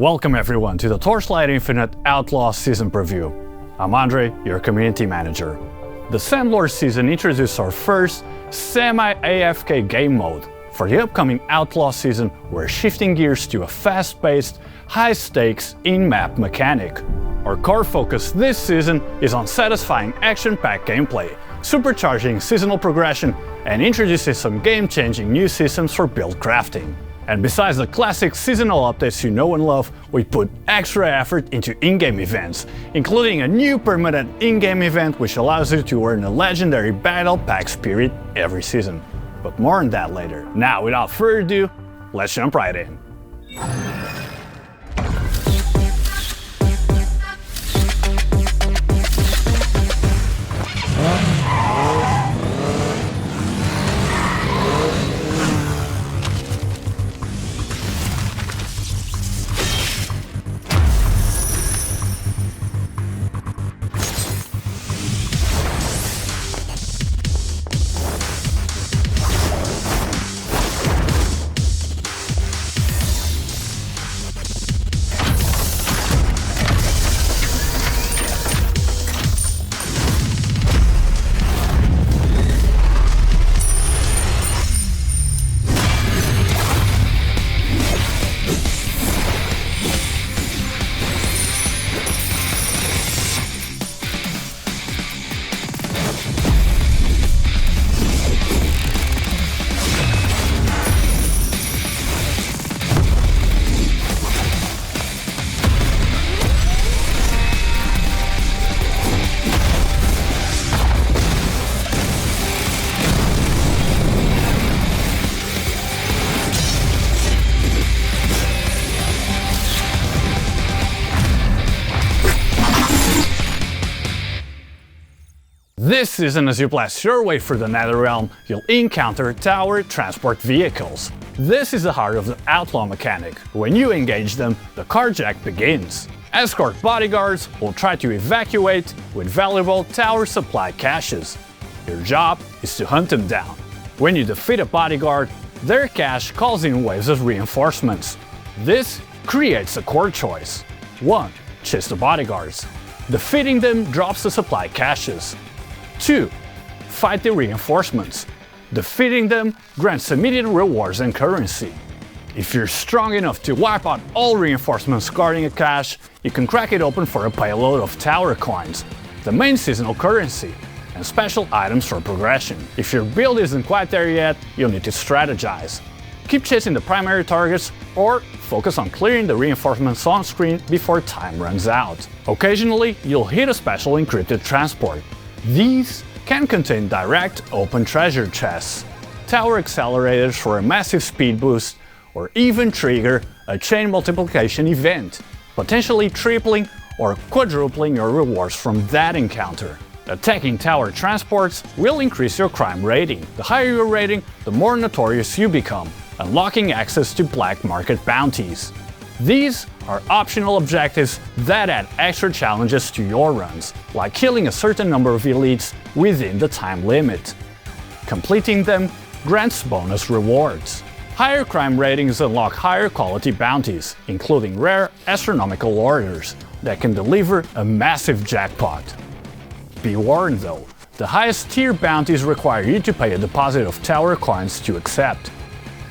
Welcome everyone to the Torchlight Infinite Outlaw season preview. I'm Andre, your community manager. The Sandlord season introduced our first semi-AFK game mode. For the upcoming Outlaw season, we're shifting gears to a fast-paced, high-stakes in-map mechanic. Our core focus this season is on satisfying action-packed gameplay, supercharging seasonal progression, and introducing some game-changing new systems for build crafting. And besides the classic seasonal updates you know and love, we put extra effort into in-game events, including a new permanent in-game event which allows you to earn a legendary Battle Pack Spirit every season. But more on that later. Now, without further ado, let's jump right in. This season, as you blast your way through the Netherrealm, you'll encounter tower transport vehicles. This is the heart of the Outlaw mechanic. When you engage them, the carjack begins. Escort bodyguards will try to evacuate with valuable tower supply caches. Your job is to hunt them down. When you defeat a bodyguard, their cache calls in waves of reinforcements. This creates a core choice. 1. Chase the bodyguards. Defeating them drops the supply caches. 2. Fight the reinforcements. Defeating them grants immediate rewards and currency. If you're strong enough to wipe out all reinforcements guarding a cache, you can crack it open for a payload of tower coins, the main seasonal currency, and special items for progression. If your build isn't quite there yet, you'll need to strategize. Keep chasing the primary targets or focus on clearing the reinforcements on screen before time runs out. Occasionally, you'll hit a special encrypted transport. These can contain direct open treasure chests, tower accelerators for a massive speed boost, or even trigger a chain multiplication event, potentially tripling or quadrupling your rewards from that encounter. Attacking tower transports will increase your crime rating. The higher your rating, the more notorious you become, unlocking access to black market bounties. These are optional objectives that add extra challenges to your runs, like killing a certain number of elites within the time limit. Completing them grants bonus rewards. Higher crime ratings unlock higher quality bounties, including rare astronomical orders that can deliver a massive jackpot. Be warned though, the highest tier bounties require you to pay a deposit of tower coins to accept.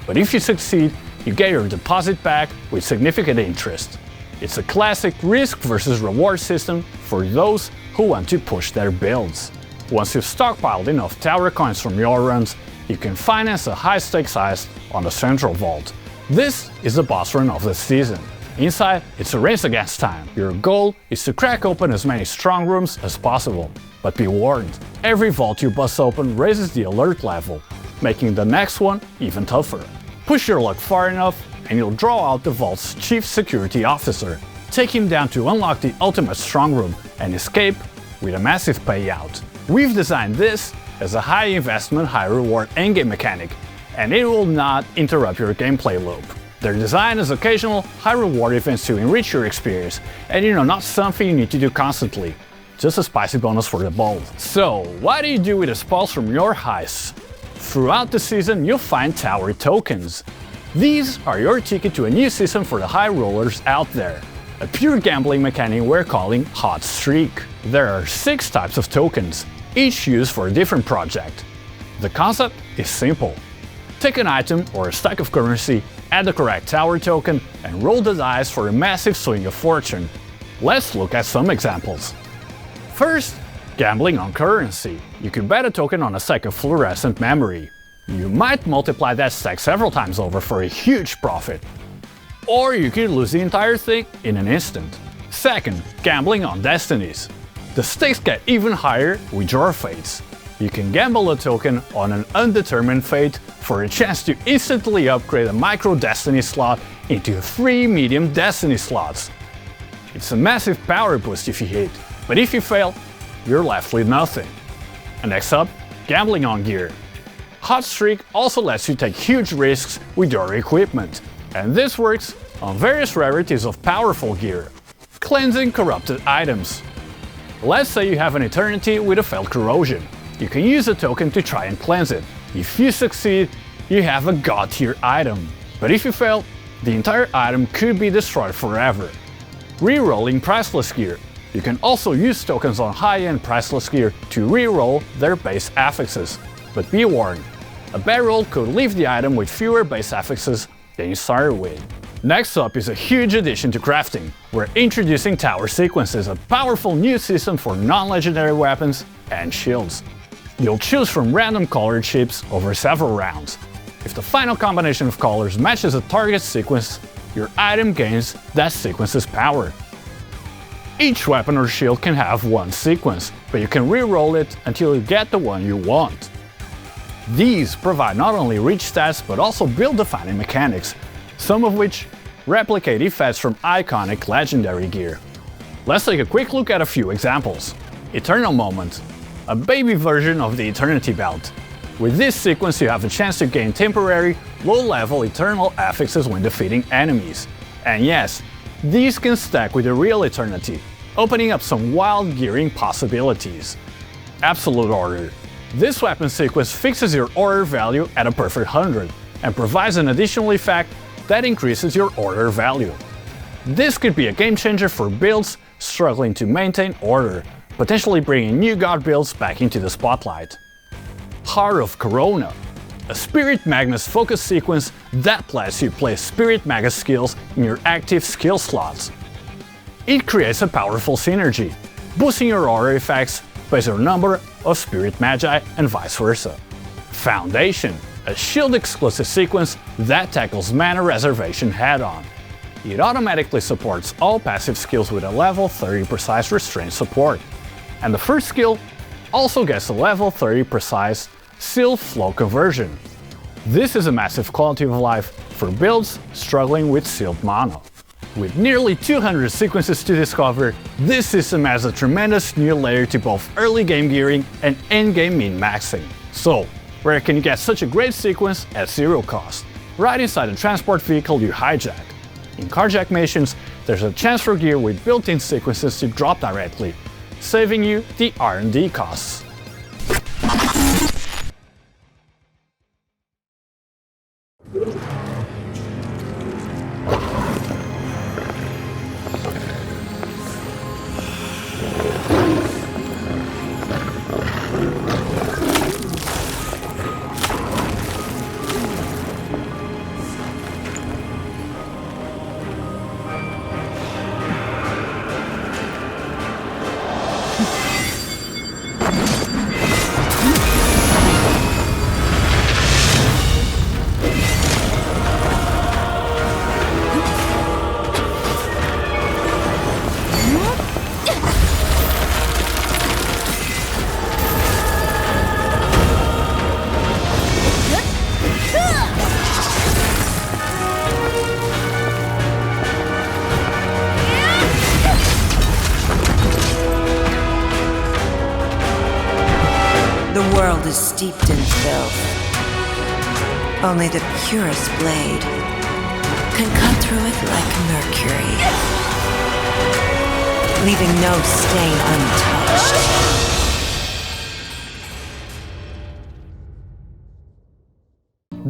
But if you succeed, you get your deposit back with significant interest. It's a classic risk versus reward system for those who want to push their builds. Once you've stockpiled enough tower coins from your runs, you can finance a high-stakes heist on the central vault. This is the boss run of the season. Inside, it's a race against time. Your goal is to crack open as many strong rooms as possible. But be warned, every vault you bust open raises the alert level, making the next one even tougher. Push your luck far enough and you'll draw out the vault's chief security officer. Take him down to unlock the ultimate strong room and escape with a massive payout. We've designed this as a high investment, high reward endgame mechanic, and it will not interrupt your gameplay loop. They're designed as occasional high reward events to enrich your experience, and not something you need to do constantly. Just a spicy bonus for the bold. So, what do you do with the spoils from your heists? Throughout the season, you'll find tower tokens. These are your ticket to a new season for the high rollers out there. A pure gambling mechanic we're calling Hot Streak. There are 6 types of tokens, each used for a different project. The concept is simple. Take an item or a stack of currency, add the correct tower token, and roll the dice for a massive swing of fortune. Let's look at some examples. First, gambling on currency. You could bet a token on a stack of fluorescent memory. You might multiply that stack several times over for a huge profit. Or you could lose the entire thing in an instant. Second, gambling on destinies. The stakes get even higher with your fates. You can gamble a token on an undetermined fate for a chance to instantly upgrade a micro destiny slot into 3 medium destiny slots. It's a massive power boost if you hit, but if you fail, you're left with nothing. And next up, gambling on gear. Hot Streak also lets you take huge risks with your equipment, and this works on various rarities of powerful gear. Cleansing corrupted items. Let's say you have an Eternity with a failed corrosion. You can use a token to try and cleanse it. If you succeed, you have a god tier item. But if you fail, the entire item could be destroyed forever. Rerolling priceless gear. You can also use tokens on high-end priceless gear to reroll their base affixes. But be warned, a bad roll could leave the item with fewer base affixes than you started with. Next up is a huge addition to crafting. We're introducing Tower Sequences, a powerful new system for non-legendary weapons and shields. You'll choose from random colored chips over several rounds. If the final combination of colors matches a target sequence, your item gains that sequence's power. Each weapon or shield can have one sequence, but you can re-roll it until you get the one you want. These provide not only rich stats but also build-defining mechanics, some of which replicate effects from iconic legendary gear. Let's take a quick look at a few examples. Eternal Moment, a baby version of the Eternity Belt. With this sequence you have a chance to gain temporary, low-level eternal affixes when defeating enemies. And yes, these can stack with the real Eternity, opening up some wild gearing possibilities. Absolute Order. This weapon sequence fixes your order value at a perfect 100, and provides an additional effect that increases your order value. This could be a game changer for builds struggling to maintain order, potentially bringing new god builds back into the spotlight. Heart of Corona, a Spirit Magnus focus sequence that lets you place Spirit Magus skills in your active skill slots. It creates a powerful synergy, boosting your aura effects based on your number of Spirit Magi and vice versa. Foundation, a shield exclusive sequence that tackles mana reservation head-on. It automatically supports all passive skills with a level 30 precise restraint support. And the first skill also gets a level 30 precise seal flow conversion. This is a massive quality of life for builds struggling with sealed mana. With nearly 200 sequences to discover, this system adds a tremendous new layer to both early game gearing and endgame min-maxing. So, where can you get such a great sequence at zero cost? Right inside the transport vehicle you hijack. In carjack missions, there's a chance for gear with built-in sequences to drop directly, saving you the R&D costs. The world is steeped in filth. Only the purest blade can cut through it like mercury, leaving no stain untouched.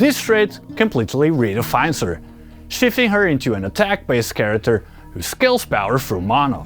This trait completely redefines her, shifting her into an attack-based character who scales power through mana.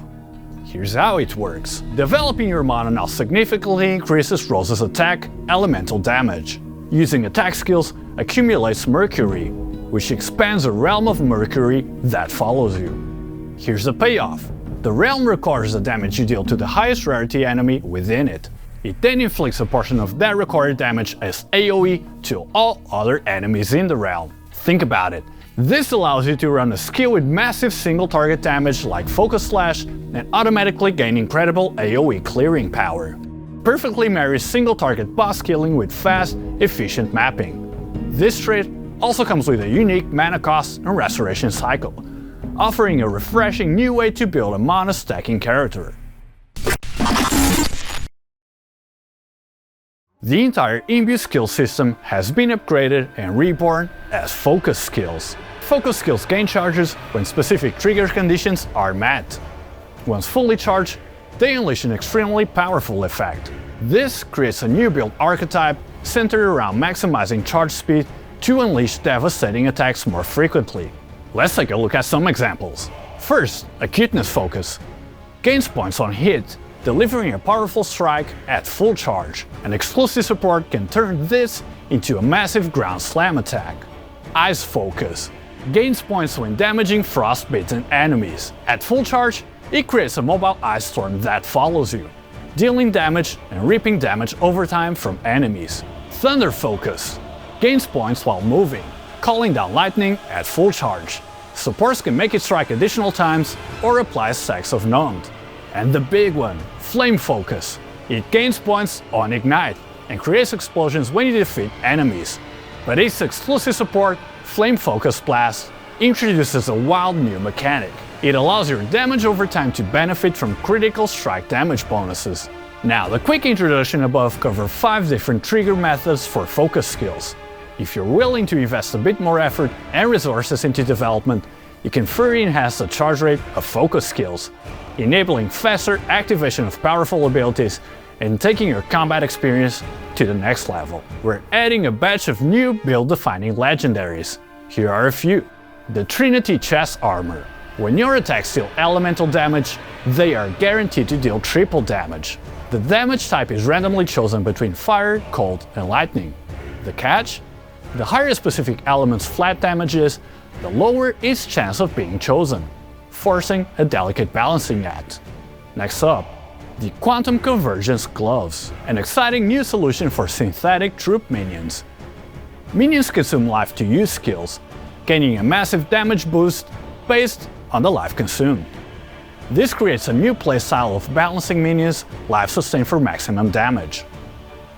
Here's how it works. Developing your mana now significantly increases Rosa's attack elemental damage. Using attack skills accumulates Mercury, which expands the realm of Mercury that follows you. Here's the payoff. The realm records the damage you deal to the highest rarity enemy within it. It then inflicts a portion of that recorded damage as AoE to all other enemies in the realm. Think about it. This allows you to run a skill with massive single target damage like Focus Slash and automatically gain incredible AoE clearing power. Perfectly marries single target boss killing with fast, efficient mapping. This trait also comes with a unique mana cost and restoration cycle, offering a refreshing new way to build a mana stacking character. The entire Imbue skill system has been upgraded and reborn as Focus Skills. Focus Skills gain charges when specific trigger conditions are met. Once fully charged, they unleash an extremely powerful effect. This creates a new build archetype centered around maximizing charge speed to unleash devastating attacks more frequently. Let's take a look at some examples. First, Acuteness Focus. Gains points on hit, delivering a powerful strike at full charge. An exclusive support can turn this into a massive ground slam attack. Ice Focus. Gains points when damaging frost-bitten enemies. At full charge, it creates a mobile ice storm that follows you, dealing damage and reaping damage over time from enemies. Thunder Focus. Gains points while moving, calling down lightning at full charge. Supports can make it strike additional times or apply Stacks of Numbed. And the big one, Flame Focus. It gains points on Ignite and creates explosions when you defeat enemies. But its exclusive support, Flame Focus Blast, introduces a wild new mechanic. It allows your damage over time to benefit from critical strike damage bonuses. Now, the quick introduction above covers 5 different trigger methods for focus skills. If you're willing to invest a bit more effort and resources into development, you can further enhance the charge rate of focus skills, enabling faster activation of powerful abilities and taking your combat experience to the next level. We're adding a batch of new build-defining legendaries. Here are a few. The Trinity Chest Armor. When your attacks deal elemental damage, they are guaranteed to deal triple damage. The damage type is randomly chosen between fire, cold, and lightning. The catch? The higher specific element's flat damage is, the lower its chance of being chosen, forcing a delicate balancing act. Next up, the Quantum Convergence Gloves, an exciting new solution for synthetic troop minions. Minions consume life to use skills, gaining a massive damage boost based on the life consumed. This creates a new playstyle of balancing minions life sustained for maximum damage.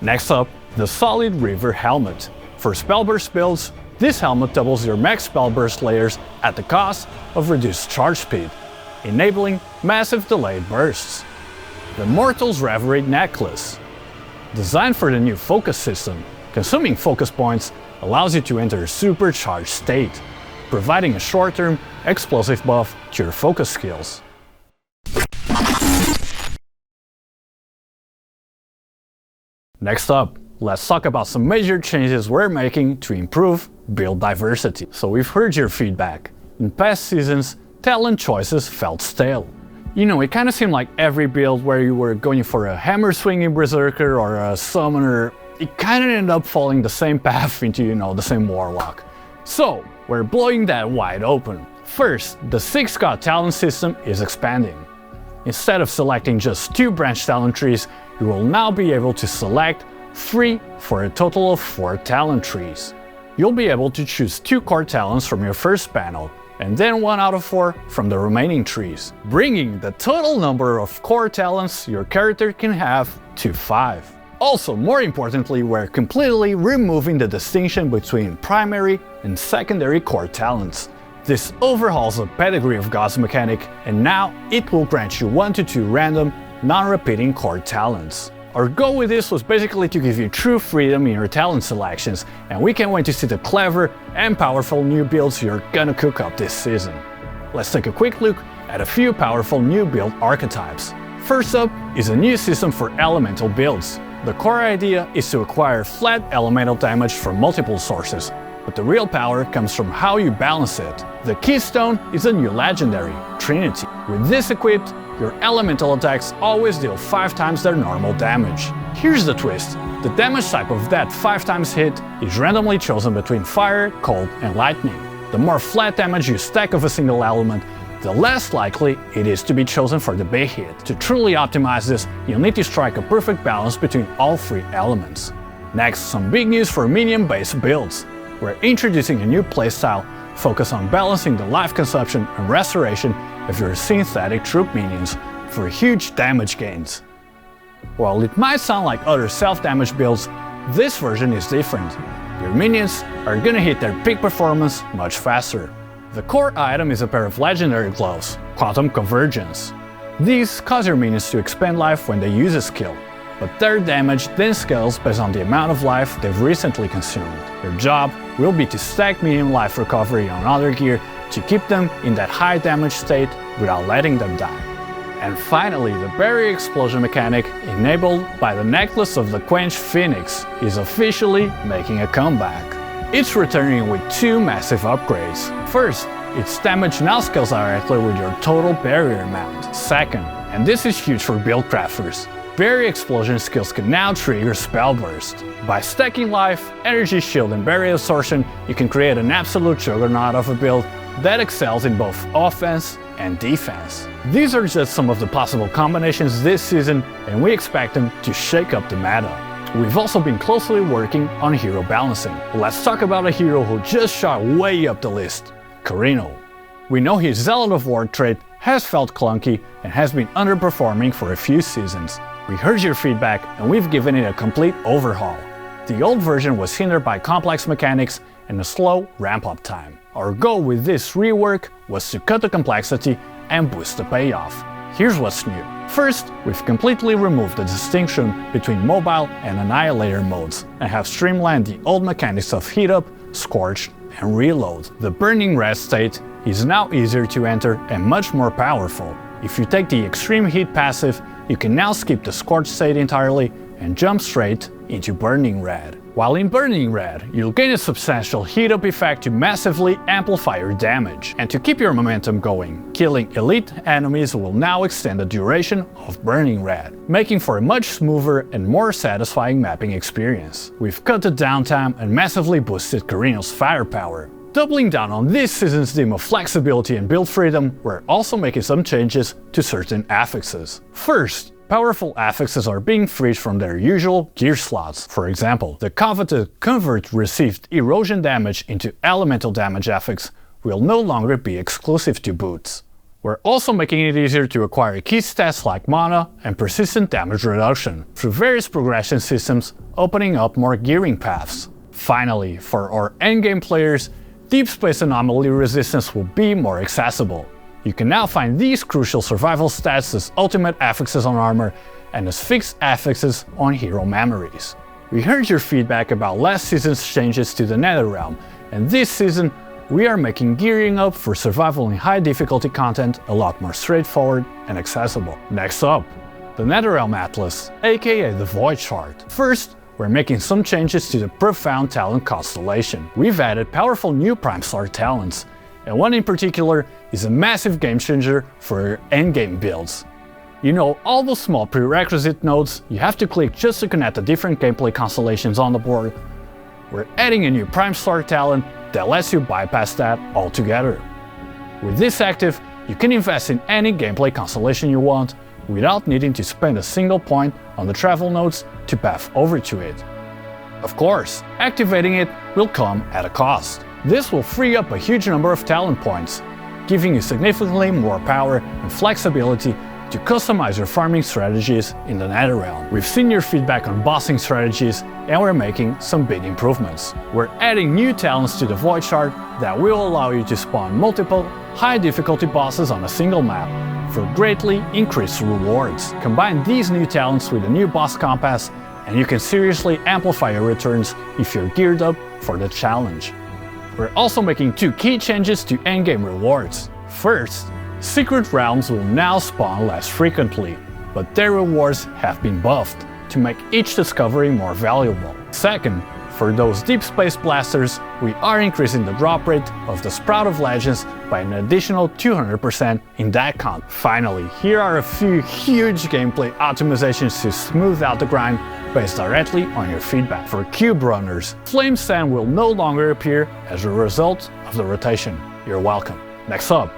Next up, the Solid River Helmet. For Spellburst builds, this helmet doubles your max Spellburst layers at the cost of reduced charge speed, enabling massive delayed bursts. The Mortal's Reverie Necklace. Designed for the new focus system, consuming focus points allows you to enter a supercharged state, providing a short-term explosive buff to your focus skills. Next up, let's talk about some major changes we're making to improve build diversity. So we've heard your feedback. In past seasons, talent choices felt stale. You know, it kind of seemed like every build where you were going for a hammer swinging berserker or a summoner, it kind of ended up following the same path into, the same warlock. So, we're blowing that wide open. First, the 6 god talent system is expanding. Instead of selecting just 2 branch talent trees, you will now be able to select 3 for a total of 4 talent trees. You'll be able to choose 2 core talents from your first panel, and then 1 out of 4 from the remaining trees, bringing the total number of core talents your character can have to 5. Also, more importantly, we're completely removing the distinction between primary and secondary core talents. This overhauls the Pedigree of Gods mechanic, and now it will grant you 1 to 2 random, non-repeating core talents. Our goal with this was basically to give you true freedom in your talent selections, and we can't wait to see the clever and powerful new builds you're gonna cook up this season. Let's take a quick look at a few powerful new build archetypes. First up is a new system for elemental builds. The core idea is to acquire flat elemental damage from multiple sources, but the real power comes from how you balance it. The keystone is a new legendary, Trinity. With this equipped, your elemental attacks always deal 5 times their normal damage. Here's the twist. The damage type of that 5 times hit is randomly chosen between fire, cold, and lightning. The more flat damage you stack of a single element, the less likely it is to be chosen for the big hit. To truly optimize this, you'll need to strike a perfect balance between all 3 elements. Next, some big news for minion-based builds. We're introducing a new playstyle focused on balancing the life consumption and restoration of your synthetic troop minions for huge damage gains. While it might sound like other self-damage builds, this version is different. Your minions are gonna hit their peak performance much faster. The core item is a pair of legendary gloves, Quantum Convergence. These cause your minions to expand life when they use a skill, but their damage then scales based on the amount of life they've recently consumed. Your job will be to stack minion life recovery on other gear to keep them in that high damage state without letting them die. And finally, the barrier explosion mechanic, enabled by the Necklace of the Quenched Phoenix, is officially making a comeback. It's returning with 2 massive upgrades. First, its damage now scales directly with your total barrier amount. Second, and this is huge for build crafters, barrier explosion skills can now trigger Spell Burst. By stacking life, energy shield and barrier absorption, you can create an absolute juggernaut of a build that excels in both offense and defense. These are just some of the possible combinations this season, and we expect them to shake up the meta. We've also been closely working on hero balancing. Let's talk about a hero who just shot way up the list, Carino. We know his Zealot of War trait has felt clunky and has been underperforming for a few seasons. We heard your feedback and we've given it a complete overhaul. The old version was hindered by complex mechanics and a slow ramp-up time. Our goal with this rework was to cut the complexity and boost the payoff. Here's what's new. First, we've completely removed the distinction between mobile and annihilator modes and have streamlined the old mechanics of heat up, scorch, and reload. The burning red state is now easier to enter and much more powerful. If you take the extreme heat passive, you can now skip the scorch state entirely and jump straight into burning red. While in burning red, you'll gain a substantial heat up effect to massively amplify your damage. And to keep your momentum going, killing elite enemies will now extend the duration of burning red, making for a much smoother and more satisfying mapping experience. We've cut the downtime and massively boosted Carino's firepower. Doubling down on this season's theme of flexibility and build freedom, we're also making some changes to certain affixes. First, powerful affixes are being freed from their usual gear slots. For example, the coveted Convert Received Erosion Damage into Elemental Damage affix will no longer be exclusive to boots. We're also making it easier to acquire key stats like mana and persistent damage reduction through various progression systems, opening up more gearing paths. Finally, for our endgame players, Deep Space Anomaly Resistance will be more accessible. You can now find these crucial survival stats as ultimate affixes on armor and as fixed affixes on hero memories. We heard your feedback about last season's changes to the Netherrealm, and this season we are making gearing up for survival in high difficulty content a lot more straightforward and accessible. Next up, the Netherrealm Atlas, aka the Void Chart. First, we're making some changes to the Profound Talent constellation. We've added powerful new Prime Star talents, and one in particular is a massive game changer for your endgame builds. You know, all those small prerequisite nodes you have to click just to connect the different gameplay constellations on the board. We're adding a new Prime Star talent that lets you bypass that altogether. With this active, you can invest in any gameplay constellation you want without needing to spend a single point on the travel nodes to path over to it. Of course, activating it will come at a cost. This will free up a huge number of talent points, giving you significantly more power and flexibility to customize your farming strategies in the Netherrealm. We've seen your feedback on bossing strategies and we're making some big improvements. We're adding new talents to the Void Chart that will allow you to spawn multiple high difficulty bosses on a single map for greatly increased rewards. Combine these new talents with a new boss compass and you can seriously amplify your returns if you're geared up for the challenge. We're also making 2 key changes to endgame rewards. First, Secret Realms will now spawn less frequently, but their rewards have been buffed to make each discovery more valuable. Second, For those deep space blasters, we are increasing the drop rate of the Sprout of Legends by an additional 200% in that count. Finally, here are a few huge gameplay optimizations to smooth out the grind based directly on your feedback. For cube runners, flame sand will no longer appear as a result of the rotation. You're welcome. Next up,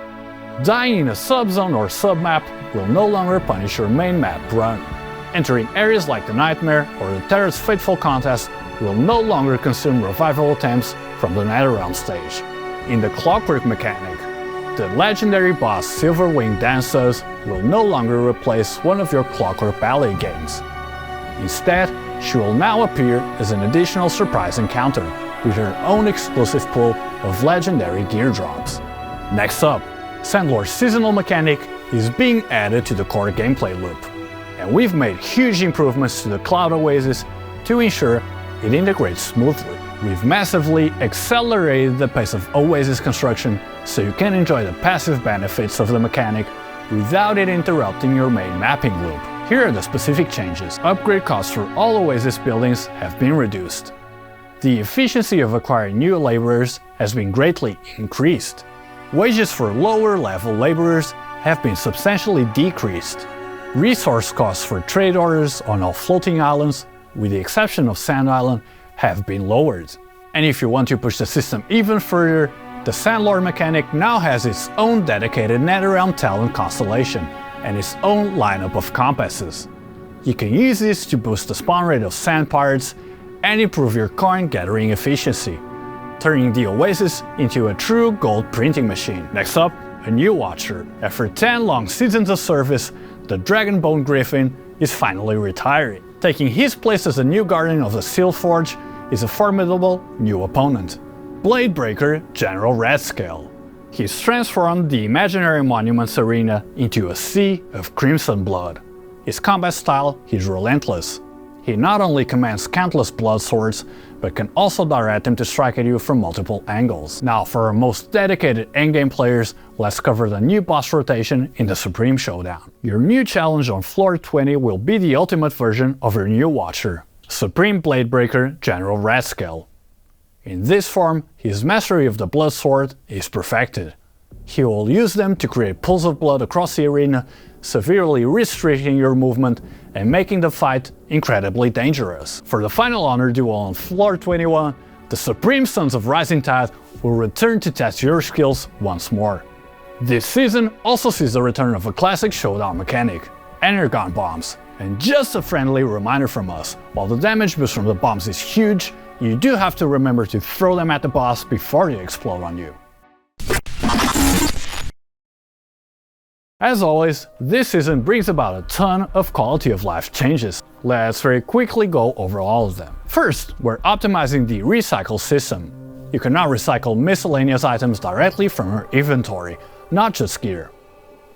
dying in a subzone or submap will no longer punish your main map run. Entering areas like the Nightmare or the Terra's Fateful Contest will no longer consume revival attempts from the Netherrealm stage. In the Clockwork mechanic, the legendary boss Silverwing Dances will no longer replace one of your Clockwork Ballet games. Instead, she will now appear as an additional surprise encounter with her own exclusive pool of legendary gear drops. Next up, Sandlord's seasonal mechanic is being added to the core gameplay loop, and we've made huge improvements to the Cloud Oasis to ensure it integrates smoothly. We've massively accelerated the pace of Oasis construction so you can enjoy the passive benefits of the mechanic without it interrupting your main mapping loop. Here are the specific changes. Upgrade costs for all Oasis buildings have been reduced. The efficiency of acquiring new laborers has been greatly increased. Wages for lower level laborers have been substantially decreased. Resource costs for trade orders on all floating islands, with the exception of Sand Island, have been lowered. And if you want to push the system even further, the Sandlord mechanic now has its own dedicated Netherrealm talent constellation and its own lineup of compasses. You can use this to boost the spawn rate of sand pirates and improve your coin gathering efficiency, turning the Oasis into a true gold printing machine. Next up, a new Watcher. After 10 long seasons of service, the Dragonbone Griffin is finally retiring. Taking his place as the new guardian of the Steel Forge is a formidable new opponent, Bladebreaker General Redscale. He's transformed the imaginary monuments arena into a sea of crimson blood. His combat style is relentless. He not only commands countless blood swords, but can also direct them to strike at you from multiple angles. Now, for our most dedicated endgame players, let's cover the new boss rotation in the Supreme Showdown. Your new challenge on floor 20 will be the ultimate version of your new Watcher, Supreme Bladebreaker General Redscale. In this form, his mastery of the blood sword is perfected. He will use them to create pools of blood across the arena, severely restricting your movement and making the fight incredibly dangerous. For the final honor duel on floor 21, the Supreme Sons of Rising Tide will return to test your skills once more. This season also sees the return of a classic showdown mechanic, Energon Bombs. And just a friendly reminder from us, while the damage boost from the bombs is huge, you do have to remember to throw them at the boss before they explode on you. As always, this season brings about a ton of quality of life changes. Let's very quickly go over all of them. First, we're optimizing the recycle system. You can now recycle miscellaneous items directly from your inventory, not just gear.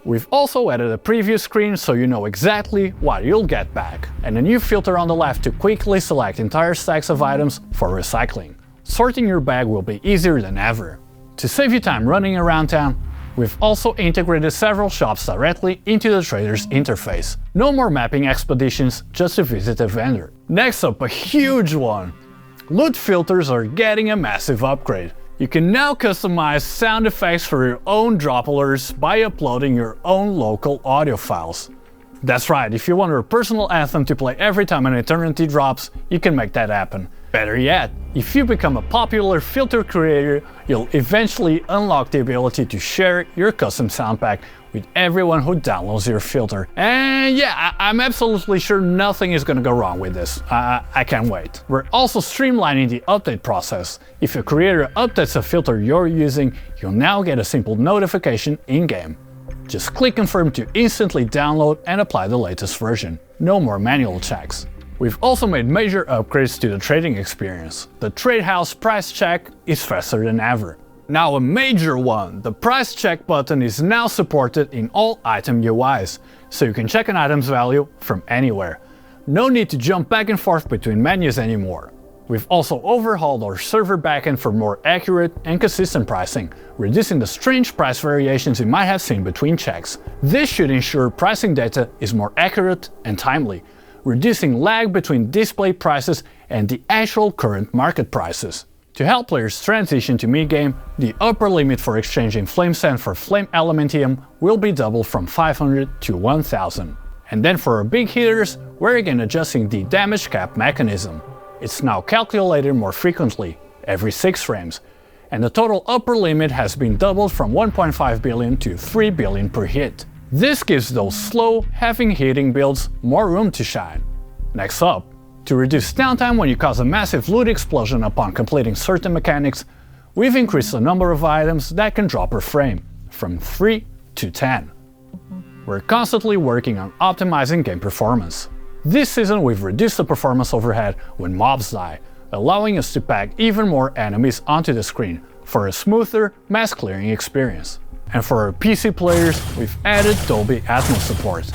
We've also added a preview screen so you know exactly what you'll get back, and a new filter on the left to quickly select entire stacks of items for recycling. Sorting your bag will be easier than ever. To save you time running around town, we've also integrated several shops directly into the trader's interface. No more mapping expeditions just to visit a vendor. Next up, a huge one! Loot filters are getting a massive upgrade. You can now customize sound effects for your own drop alerts by uploading your own local audio files. That's right, if you want your personal anthem to play every time an eternity drops, you can make that happen. Better yet, if you become a popular filter creator, you'll eventually unlock the ability to share your custom sound pack with everyone who downloads your filter. And yeah, I'm absolutely sure nothing is gonna go wrong with this. I can't wait. We're also streamlining the update process. If a creator updates a filter you're using, you'll now get a simple notification in-game. Just click confirm to instantly download and apply the latest version. No more manual checks. We've also made major upgrades to the trading experience. The Trade House price check is faster than ever. Now a major one, the price check button is now supported in all item UIs, so you can check an item's value from anywhere. No need to jump back and forth between menus anymore. We've also overhauled our server backend for more accurate and consistent pricing, reducing the strange price variations you might have seen between checks. This should ensure pricing data is more accurate and timely, reducing lag between displayed prices and the actual current market prices. To help players transition to mid-game, the upper limit for exchanging Flame Sand for Flame Elementium will be doubled from 500 to 1000. And then for our big hitters, we're again adjusting the damage cap mechanism. It's now calculated more frequently, every 6 frames, and the total upper limit has been doubled from 1.5 billion to 3 billion per hit. This gives those slow, heavy hitting builds more room to shine. Next up, to reduce downtime when you cause a massive loot explosion upon completing certain mechanics, we've increased the number of items that can drop per frame, from 3 to 10. We're constantly working on optimizing game performance. This season we've reduced the performance overhead when mobs die, allowing us to pack even more enemies onto the screen for a smoother mass clearing experience. And for our PC players, we've added Dolby Atmos support.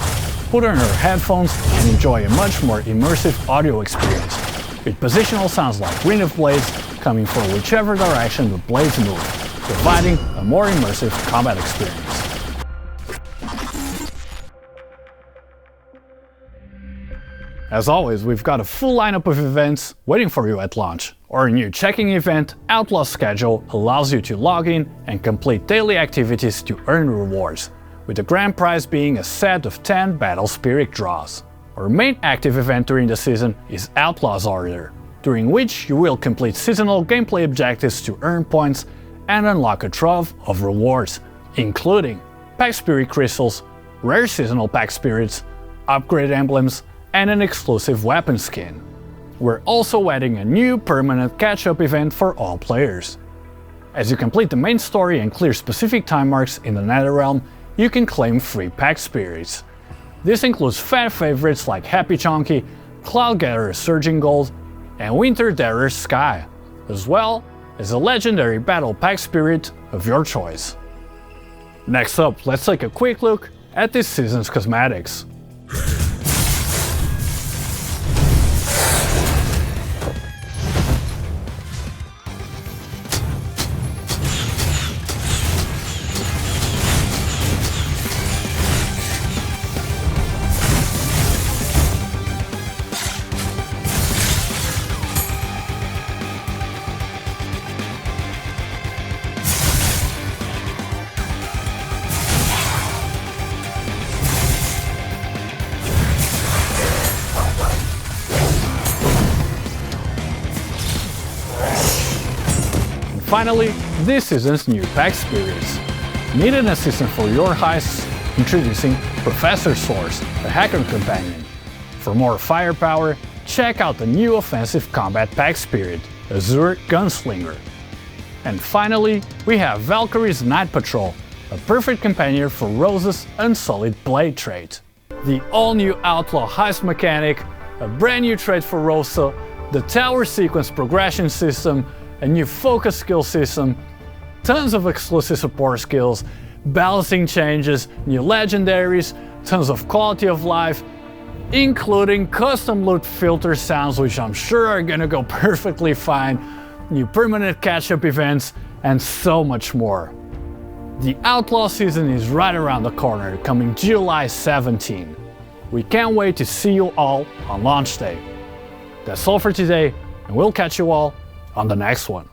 Put on your headphones and enjoy a much more immersive audio experience, with positional sounds like wind of blades coming from whichever direction the blades move, providing a more immersive combat experience. As always, we've got a full lineup of events waiting for you at launch. Our new checking event, Outlaw Schedule, allows you to log in and complete daily activities to earn rewards, with the grand prize being a set of 10 Battle Spirit draws. Our main active event during the season is Outlaw's Order, during which you will complete seasonal gameplay objectives to earn points and unlock a trove of rewards, including Pack Spirit Crystals, rare seasonal Pack Spirits, upgrade emblems, and an exclusive weapon skin. We're also adding a new permanent catch-up event for all players. As you complete the main story and clear specific time marks in the Netherrealm, you can claim free Pack Spirits. This includes fan favorites like Happy Chonky, Cloud Gatherer Surging Gold, and Winter Darer Sky, as well as a legendary Battle Pack Spirit of your choice. Next up, let's take a quick look at this season's cosmetics. Finally, this season's new Pack Spirits. Need an assistant for your heists? Introducing Professor Source, the hacker companion. For more firepower, check out the new offensive combat Pack Spirit, Azure Gunslinger. And finally, we have Valkyrie's Night Patrol, a perfect companion for Rosa's Unsullied Blade trait. The all-new Outlaw Heist mechanic, a brand new trait for Rosa, the tower sequence progression system, a new focus skill system, tons of exclusive support skills, balancing changes, new legendaries, tons of quality of life, including custom loot filter sounds, which I'm sure are gonna go perfectly fine, new permanent catch-up events, and so much more. The Outlaw season is right around the corner, coming July 17. We can't wait to see you all on launch day. That's all for today, and we'll catch you all on the next one.